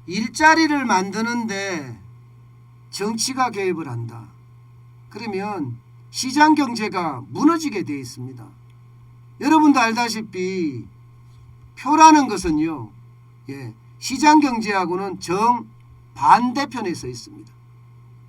일자리를 만드는데 정치가 개입을 한다. 그러면 시장 경제가 무너지게 되어 있습니다. 여러분도 알다시피 표라는 것은요, 시장 경제하고는 정반대편에 서 있습니다.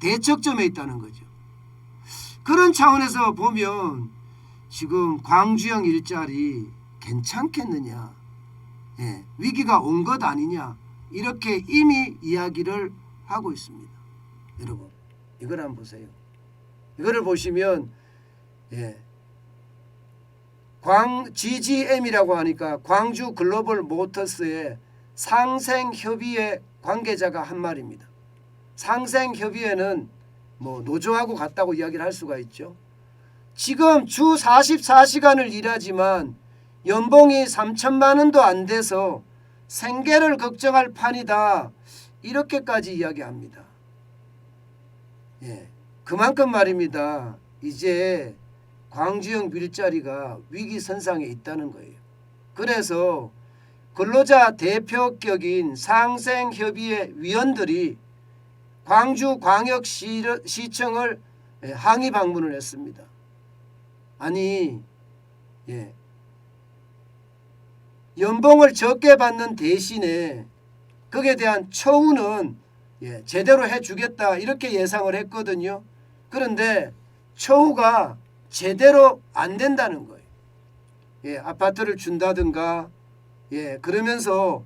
대척점에 있다는 거죠. 그런 차원에서 보면 지금 광주형 일자리 괜찮겠느냐, 위기가 온 것 아니냐, 이렇게 이미 이야기를 하고 있습니다. 여러분, 이걸 한번 보세요. 이거를 보시면 GGM이라고 하니까 광주 글로벌 모터스의 상생협의회 관계자가 한 말입니다. 상생협의회는 뭐 노조하고 같다고 이야기를 할 수가 있죠. 지금 주 44시간을 일하지만 연봉이 3천만 원도 안 돼서 생계를 걱정할 판이다. 이렇게까지 이야기합니다. 그만큼 말입니다. 이제 광주형 일자리가 위기선상에 있다는 거예요. 그래서 근로자 대표격인 상생협의회 위원들이 광주광역시청을 항의 방문을 했습니다. 아니, 연봉을 적게 받는 대신에 거기에 대한 처우는 제대로 해주겠다 이렇게 예상을 했거든요. 그런데 처우가 제대로 안 된다는 거예요. 아파트를 준다든가 그러면서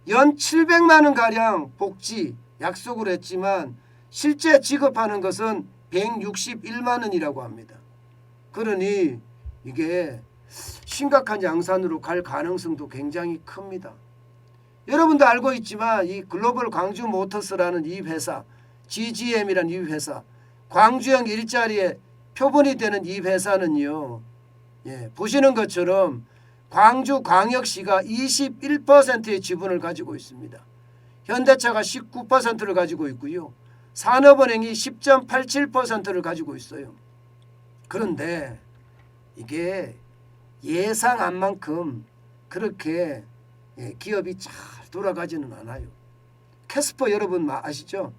연 700만 원가량 복지 약속을 했지만 실제 지급하는 것은 161만 원이라고 합니다. 그러니 이게 심각한 양산으로 갈 가능성도 굉장히 큽니다. 여러분도 알고 있지만 이 글로벌 광주 모터스라는 이 회사, GGM이라는 이 회사, 광주형 일자리에 표본이 되는 이 회사는요, 보시는 것처럼 광주광역시가 21%의 지분을 가지고 있습니다. 현대차가 19%를 가지고 있고요. 산업은행이 10.87%를 가지고 있어요. 그런데 이게 예상한 만큼 그렇게 기업이 잘 돌아가지는 않아요. 캐스퍼 여러분 아시죠?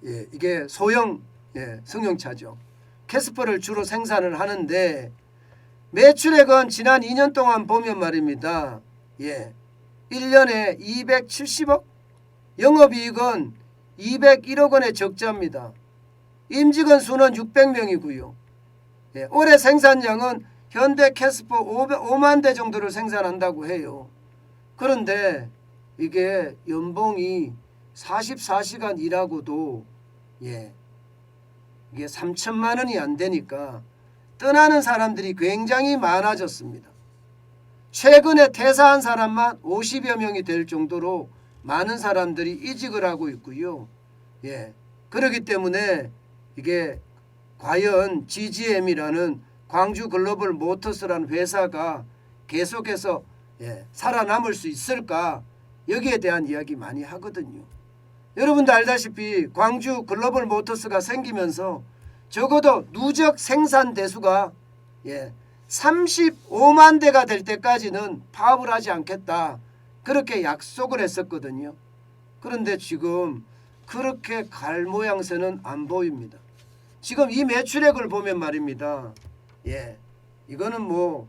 이게 소형 승용차죠. 캐스퍼를 주로 생산을 하는데 매출액은 지난 2년 동안 보면 말입니다. 1년에 270억, 영업이익은 201억 원의 적자입니다. 임직원 수는 600명이고요. 올해 생산량은 현대 캐스퍼 5만 대 정도를 생산한다고 해요. 그런데 이게 연봉이 44시간 일하고도 이게 3천만 원이 안 되니까 떠나는 사람들이 굉장히 많아졌습니다. 최근에 퇴사한 사람만 50여 명이 될 정도로 많은 사람들이 이직을 하고 있고요. 그렇기 때문에 이게 과연 GGM이라는 광주 글로벌 모터스라는 회사가 계속해서 살아남을 수 있을까, 여기에 대한 이야기 많이 하거든요. 여러분도 알다시피 광주 글로벌 모터스가 생기면서 적어도 누적 생산 대수가 35만 대가 될 때까지는 파업을 하지 않겠다, 그렇게 약속을 했었거든요. 그런데 지금 그렇게 갈 모양새는 안 보입니다. 지금 이 매출액을 보면 말입니다. 이거는 뭐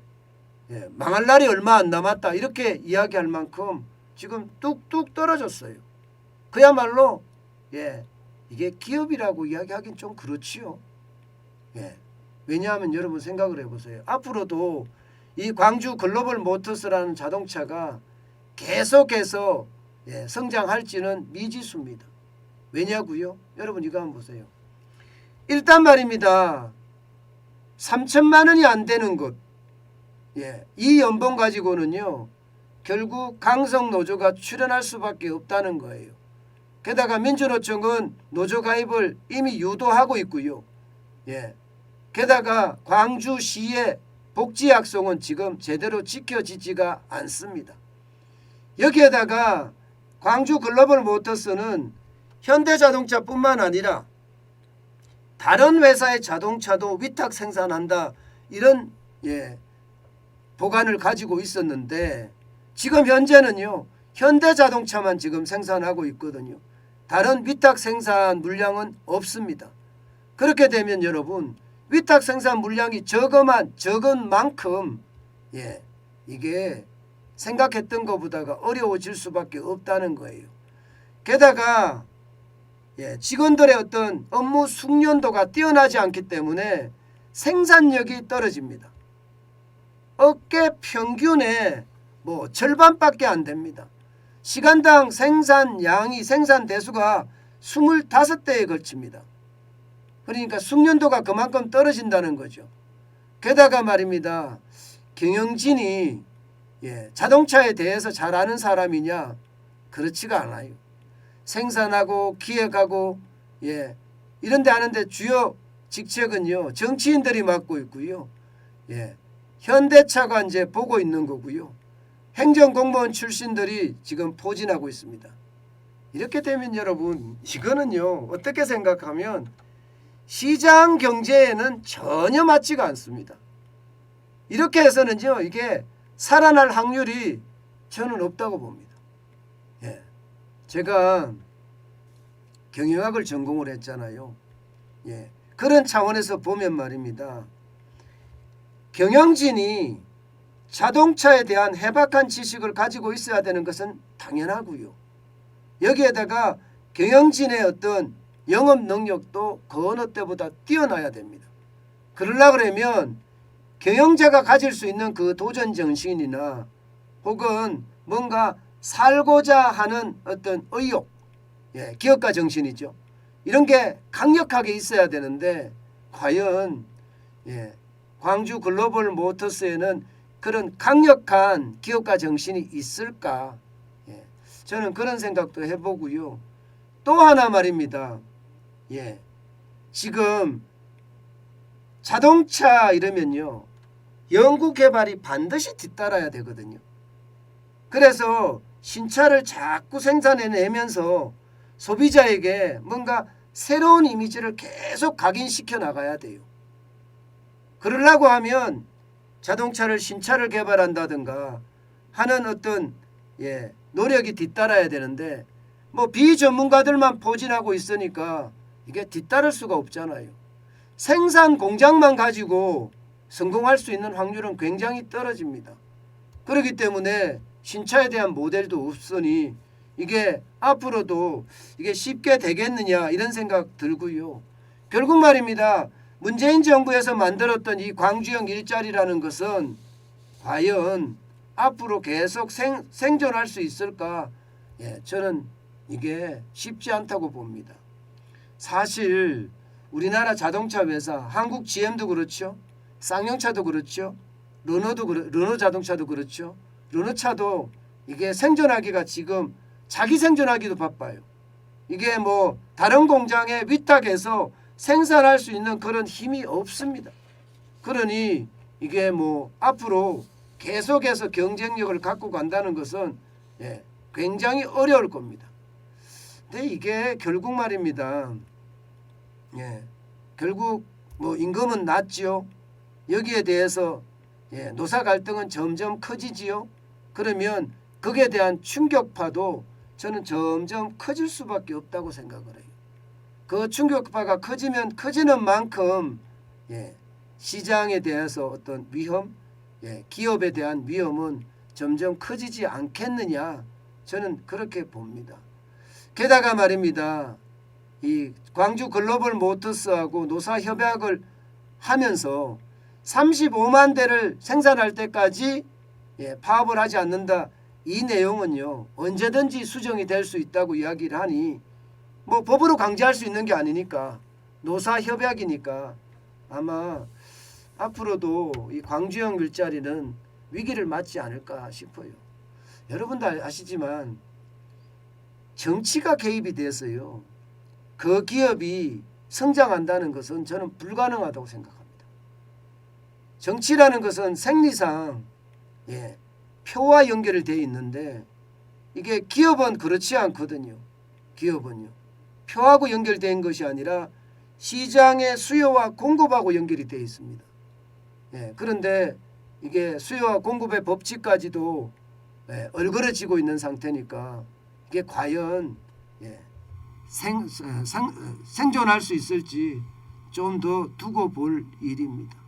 망할 날이 얼마 안 남았다 이렇게 이야기할 만큼 지금 뚝뚝 떨어졌어요. 그야말로 이게 기업이라고 이야기하긴 좀 그렇지요. 왜냐하면 여러분 생각을 해보세요. 앞으로도 이 광주 글로벌 모터스라는 자동차가 계속해서 성장할지는 미지수입니다. 왜냐고요? 여러분 이거 한번 보세요. 일단 말입니다. 3천만 원이 안 되는 것, 이 연봉 가지고는요 결국 강성노조가 출연할 수밖에 없다는 거예요. 게다가 민주노총은 노조 가입을 이미 유도하고 있고요. 게다가 광주시의 복지 약속은 지금 제대로 지켜지지가 않습니다. 여기에다가 광주 글로벌 모터스는 현대자동차뿐만 아니라 다른 회사의 자동차도 위탁 생산한다, 이런 보관을 가지고 있었는데 지금 현재는요 현대자동차만 지금 생산하고 있거든요. 다른 위탁 생산 물량은 없습니다. 그렇게 되면 여러분 위탁 생산 물량이 적은 만큼 이게 생각했던 것보다가 어려워질 수밖에 없다는 거예요. 게다가 직원들의 어떤 업무 숙련도가 뛰어나지 않기 때문에 생산력이 떨어집니다. 업계 평균의 절반밖에 안 됩니다. 시간당 생산량이 생산 대수가 25대에 걸칩니다. 그러니까 숙련도가 그만큼 떨어진다는 거죠. 게다가 말입니다. 경영진이 자동차에 대해서 잘 아는 사람이냐? 그렇지가 않아요. 생산하고 기획하고 이런 데 하는데 주요 직책은요. 정치인들이 맡고 있고요. 현대차가 이제 보고 있는 거고요. 행정공무원 출신들이 지금 포진하고 있습니다. 이렇게 되면 여러분 이거는요. 어떻게 생각하면 시장 경제에는 전혀 맞지가 않습니다. 이렇게 해서는요. 이게 살아날 확률이 저는 없다고 봅니다. 제가 경영학을 전공을 했잖아요. 그런 차원에서 보면 말입니다. 경영진이 자동차에 대한 해박한 지식을 가지고 있어야 되는 것은 당연하고요. 여기에다가 경영진의 어떤 영업 능력도 그 어느 때보다 뛰어나야 됩니다. 그러려고 그러면 경영자가 가질 수 있는 그 도전 정신이나 혹은 뭔가 살고자 하는 어떤 의욕, 기업가 정신이죠. 이런 게 강력하게 있어야 되는데 과연 광주 글로벌 모터스에는 그런 강력한 기업가 정신이 있을까? 저는 그런 생각도 해보고요. 또 하나 말입니다. 지금 자동차 이러면요. 연구개발이 반드시 뒤따라야 되거든요. 그래서 신차를 자꾸 생산해내면서 소비자에게 뭔가 새로운 이미지를 계속 각인시켜 나가야 돼요. 그러려고 하면 자동차를 신차를 개발한다든가 하는 어떤 노력이 뒤따라야 되는데 비전문가들만 포진하고 있으니까 이게 뒤따를 수가 없잖아요. 생산 공장만 가지고 성공할 수 있는 확률은 굉장히 떨어집니다. 그렇기 때문에 신차에 대한 모델도 없으니 이게 앞으로도 이게 쉽게 되겠느냐 이런 생각 들고요. 결국 말입니다. 문재인 정부에서 만들었던 이 광주형 일자리라는 것은 과연 앞으로 계속 생존할 수 있을까? 저는 이게 쉽지 않다고 봅니다. 사실 우리나라 자동차 회사 한국 GM도 그렇죠. 쌍용차도 그렇죠. 르노 자동차도 그렇죠. 르노차도 이게 생존하기가 지금 자기 생존하기도 바빠요. 이게 다른 공장에 위탁해서 생산할 수 있는 그런 힘이 없습니다. 그러니 이게 앞으로 계속해서 경쟁력을 갖고 간다는 것은 굉장히 어려울 겁니다. 근데 이게 결국 말입니다. 결국 임금은 낮지요. 여기에 대해서 노사 갈등은 점점 커지지요. 그러면 거기에 대한 충격파도 저는 점점 커질 수밖에 없다고 생각을 해요. 그 충격파가 커지면 커지는 만큼 시장에 대해서 어떤 위험, 기업에 대한 위험은 점점 커지지 않겠느냐 저는 그렇게 봅니다. 게다가 말입니다. 이 광주 글로벌 모터스하고 노사 협약을 하면서 35만 대를 생산할 때까지 파업을 하지 않는다. 이 내용은요. 언제든지 수정이 될 수 있다고 이야기를 하니 법으로 강제할 수 있는 게 아니니까 노사 협약이니까 아마 앞으로도 이 광주형 일자리는 위기를 맞지 않을까 싶어요. 여러분도 아시지만 정치가 개입이 돼서요. 그 기업이 성장한다는 것은 저는 불가능하다고 생각합니다. 정치라는 것은 생리상 표와 연결이 되어 있는데 이게 기업은 그렇지 않거든요. 기업은요. 표하고 연결된 것이 아니라 시장의 수요와 공급하고 연결이 되어 있습니다. 그런데 이게 수요와 공급의 법칙까지도 얼그러지고 있는 상태니까 이게 과연 생존할 수 있을지 좀 더 두고 볼 일입니다.